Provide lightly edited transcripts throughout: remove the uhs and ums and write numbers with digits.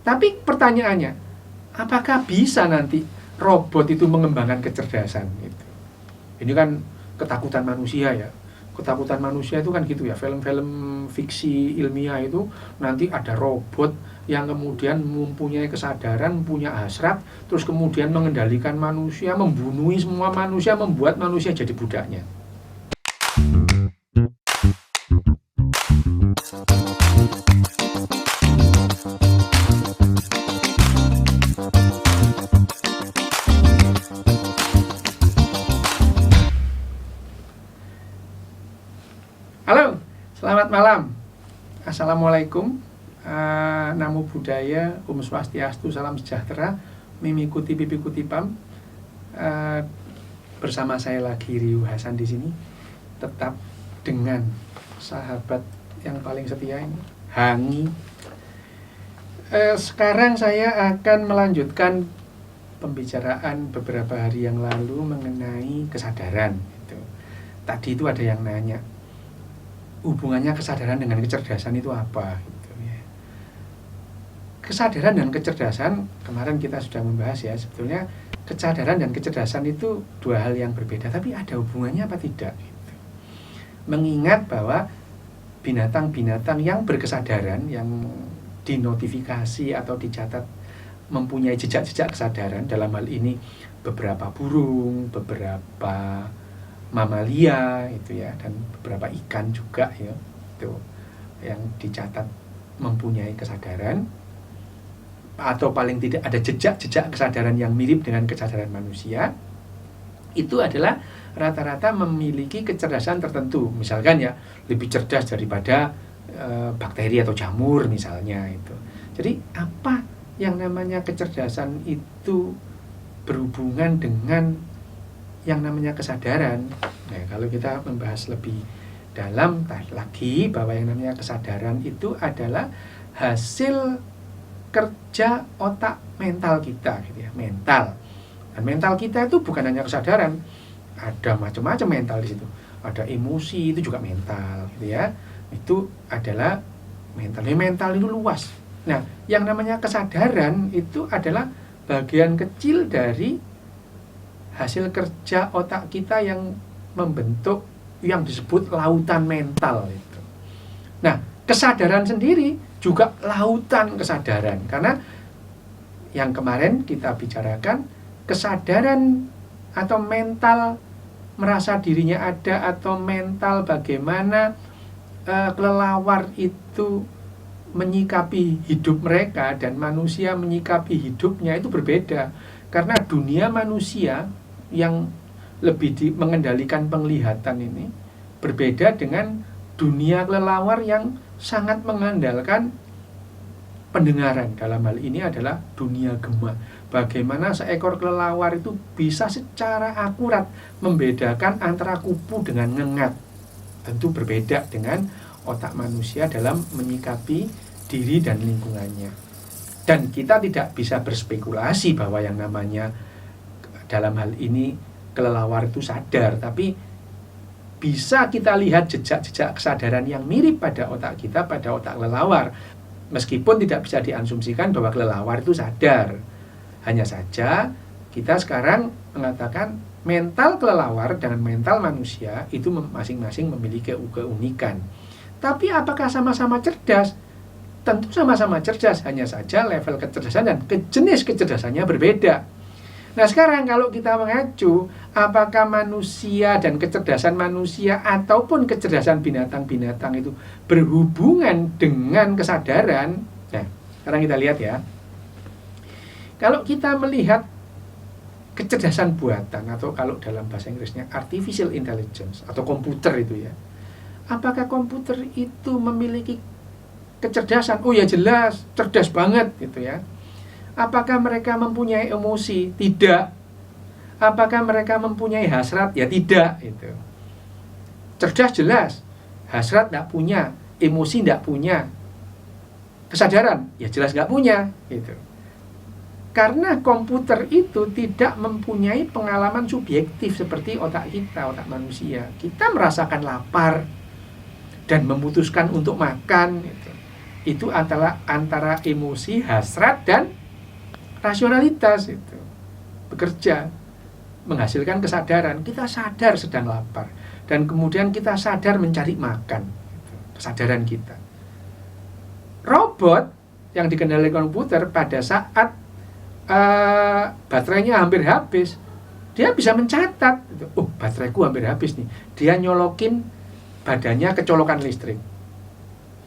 Tapi pertanyaannya, apakah bisa nanti robot itu mengembangkan kecerdasan? Gitu. Ini kan ketakutan manusia ya. Ketakutan manusia itu kan gitu ya. Film-film fiksi ilmiah itu nanti ada robot yang kemudian mempunyai kesadaran, punya hasrat, terus kemudian mengendalikan manusia, membunuh semua manusia, membuat manusia jadi budaknya. Halo, selamat malam. Assalamualaikum. Namo Buddhaya, Om Swastiastu, Salam Sejahtera. Mimi Kuti Pipi Kuti Pam. Bersama saya lagi Riu Hasan di sini. Tetap dengan sahabat yang paling setia ini, Hangi. Sekarang saya akan melanjutkan pembicaraan beberapa hari yang lalu mengenai kesadaran. Tadi itu ada yang nanya, hubungannya kesadaran dengan kecerdasan itu apa? Gitu, ya. Kesadaran dan kecerdasan, kemarin kita sudah membahas ya, sebetulnya kesadaran dan kecerdasan itu dua hal yang berbeda, tapi ada hubungannya apa tidak? Gitu. Mengingat bahwa binatang-binatang yang berkesadaran, yang dinotifikasi atau dicatat mempunyai jejak-jejak kesadaran, dalam hal ini beberapa burung, beberapa mamalia itu ya, dan beberapa ikan juga ya, itu yang dicatat mempunyai kesadaran atau paling tidak ada jejak-jejak kesadaran yang mirip dengan kesadaran manusia. Itu adalah rata-rata memiliki kecerdasan tertentu, misalkan ya lebih cerdas daripada bakteri atau jamur misalnya itu. Jadi apa yang namanya kecerdasan itu berhubungan dengan yang namanya kesadaran. Nah, kalau kita membahas lebih dalam lagi bahwa yang namanya kesadaran itu adalah hasil kerja otak mental kita, gitu ya, mental. Dan mental kita itu bukan hanya kesadaran, ada macam-macam mental di situ. Ada emosi, itu juga mental, gitu ya. Itu adalah mental. Mental itu luas. Nah, yang namanya kesadaran itu adalah bagian kecil dari hasil kerja otak kita yang membentuk yang disebut lautan mental itu. Nah, kesadaran sendiri juga lautan kesadaran, karena yang kemarin kita bicarakan kesadaran atau mental merasa dirinya ada, atau mental bagaimana kelelawar itu menyikapi hidup mereka dan manusia menyikapi hidupnya itu berbeda, karena dunia manusia yang lebih mengendalikan penglihatan ini berbeda dengan dunia kelelawar yang sangat mengandalkan pendengaran. Dalam hal ini adalah dunia gema. Bagaimana seekor kelelawar itu bisa secara akurat membedakan antara kupu dengan ngengat. Tentu berbeda dengan otak manusia dalam menyikapi diri dan lingkungannya. Dan kita tidak bisa berspekulasi bahwa yang namanya dalam hal ini kelelawar itu sadar, tapi bisa kita lihat jejak-jejak kesadaran yang mirip pada otak kita, pada otak kelelawar. Meskipun tidak bisa diasumsikan bahwa kelelawar itu sadar. Hanya saja kita sekarang mengatakan mental kelelawar dengan mental manusia itu masing-masing memiliki keunikan. Tapi apakah sama-sama cerdas? Tentu sama-sama cerdas, hanya saja level kecerdasan dan jenis kecerdasannya berbeda. Nah, sekarang kalau kita mengacu, apakah manusia dan kecerdasan manusia ataupun kecerdasan binatang-binatang itu berhubungan dengan kesadaran? Nah, sekarang kita lihat ya. Kalau kita melihat kecerdasan buatan, atau kalau dalam bahasa Inggrisnya artificial intelligence atau komputer itu ya, apakah komputer itu memiliki kecerdasan? Oh ya jelas, cerdas banget gitu ya. Apakah mereka mempunyai emosi? Tidak. Apakah mereka mempunyai hasrat? Ya tidak. Itu. Cerdas jelas, hasrat tidak punya, emosi tidak punya, kesadaran ya jelas nggak punya. Gitu. Karena komputer itu tidak mempunyai pengalaman subjektif seperti otak kita, otak manusia. Kita merasakan lapar dan memutuskan untuk makan. Gitu. Itu antara emosi, hasrat, dan rasionalitas itu bekerja, menghasilkan kesadaran. Kita sadar sedang lapar, dan kemudian kita sadar mencari makan. Kesadaran kita. Robot yang dikendalikan komputer pada saat baterainya hampir habis, dia bisa mencatat, oh bateraiku hampir habis nih. Dia nyolokin badannya ke colokan listrik.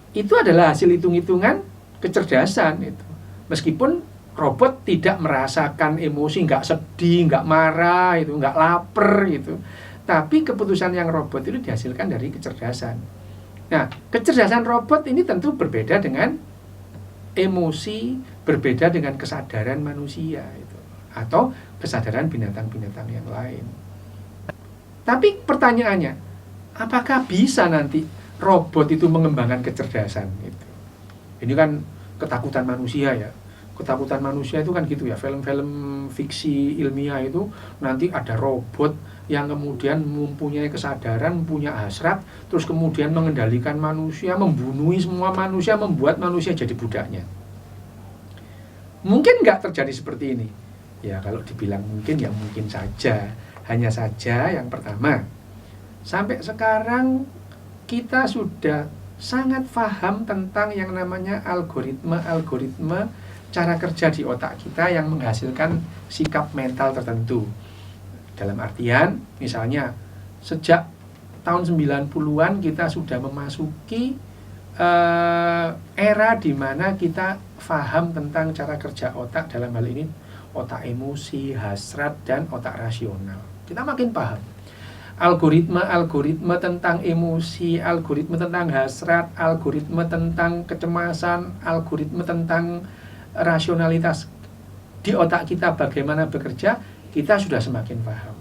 Itu adalah hasil hitung-hitungan kecerdasan itu. Meskipun robot tidak merasakan emosi, nggak sedih, nggak marah, itu nggak lapar gitu. Tapi keputusan yang robot itu dihasilkan dari kecerdasan. Nah, kecerdasan robot ini tentu berbeda dengan emosi, berbeda dengan kesadaran manusia itu, atau kesadaran binatang-binatang yang lain. Tapi pertanyaannya, apakah bisa nanti robot itu mengembangkan kecerdasan itu? Ini kan ketakutan manusia ya. Ketakutan manusia itu kan gitu ya, film-film fiksi ilmiah itu nanti ada robot yang kemudian mempunyai kesadaran, punya hasrat, terus kemudian mengendalikan manusia, membunuh semua manusia, membuat manusia jadi budaknya. Mungkin nggak terjadi seperti ini? Ya kalau dibilang mungkin, ya mungkin saja. Hanya saja yang pertama, sampai sekarang kita sudah sangat paham tentang yang namanya algoritma cara kerja di otak kita yang menghasilkan sikap mental tertentu. Dalam artian, misalnya sejak tahun 90-an kita sudah memasuki era di mana kita paham tentang cara kerja otak, dalam hal ini otak emosi, hasrat, dan otak rasional. Kita makin paham. Algoritma tentang emosi, algoritma tentang hasrat, algoritma tentang kecemasan, algoritma tentang rasionalitas di otak kita bagaimana bekerja, kita sudah semakin paham.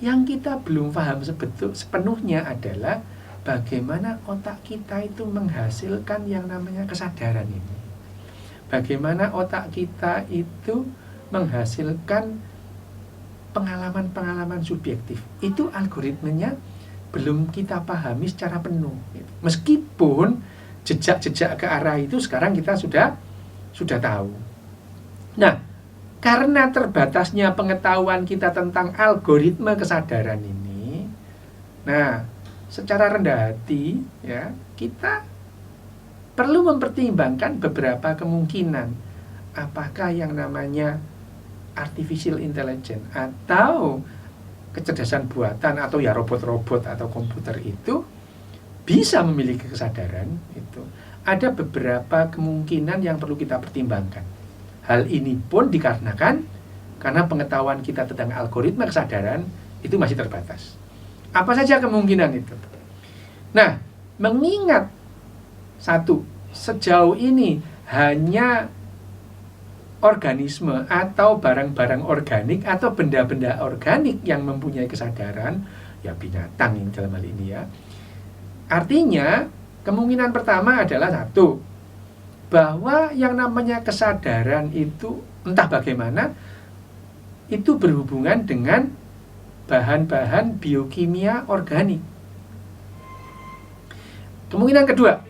Yang kita belum paham sepenuhnya adalah bagaimana otak kita itu menghasilkan yang namanya kesadaran ini. Bagaimana otak kita itu menghasilkan pengalaman-pengalaman subjektif. Itu algoritmenya belum kita pahami secara penuh. Meskipun jejak-jejak ke arah itu sekarang kita sudah tahu. Nah, karena terbatasnya pengetahuan kita tentang algoritma kesadaran ini, nah, secara rendah hati ya, kita perlu mempertimbangkan beberapa kemungkinan. Apakah yang namanya artificial intelligence atau kecerdasan buatan atau ya robot-robot atau komputer itu bisa memiliki kesadaran itu. Ada beberapa kemungkinan yang perlu kita pertimbangkan. Hal ini pun dikarenakan karena pengetahuan kita tentang algoritma kesadaran itu masih terbatas. Apa saja kemungkinan itu? Nah, mengingat satu, sejauh ini hanya organisme atau barang-barang organik atau benda-benda organik yang mempunyai kesadaran, ya binatang ini dalam hal ini ya. Artinya, kemungkinan pertama adalah satu, bahwa yang namanya kesadaran itu entah bagaimana itu berhubungan dengan bahan-bahan biokimia organik. Kemungkinan kedua,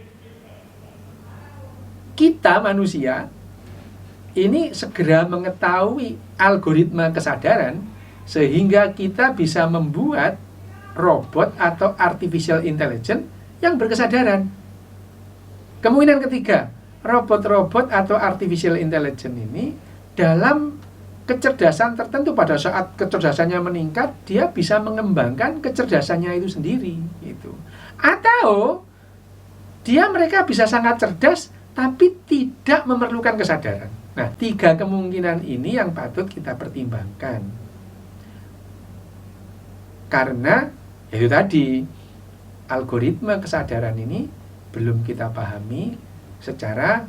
kita manusia ini segera mengetahui algoritma kesadaran sehingga kita bisa membuat robot atau artificial intelligence yang berkesadaran. Kemungkinan ketiga, robot-robot atau artificial intelligence ini dalam kecerdasan tertentu, pada saat kecerdasannya meningkat, dia bisa mengembangkan kecerdasannya itu sendiri gitu. Atau mereka bisa sangat cerdas tapi tidak memerlukan kesadaran. Nah, 3 kemungkinan ini yang patut kita pertimbangkan. Karena itu tadi, algoritma kesadaran ini belum kita pahami secara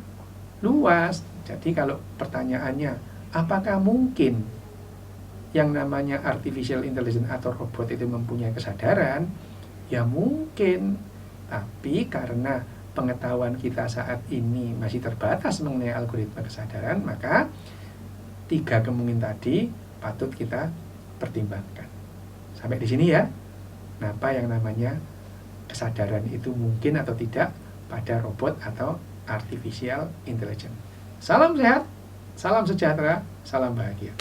luas. Jadi kalau pertanyaannya, apakah mungkin yang namanya artificial intelligence atau robot itu mempunyai kesadaran? Ya mungkin, tapi karena pengetahuan kita saat ini masih terbatas mengenai algoritma kesadaran, maka 3 kemungkinan tadi patut kita pertimbangkan. Sampai di sini ya. Apa yang namanya kesadaran itu mungkin atau tidak pada robot atau artificial intelligence. Salam sehat, salam sejahtera, salam bahagia.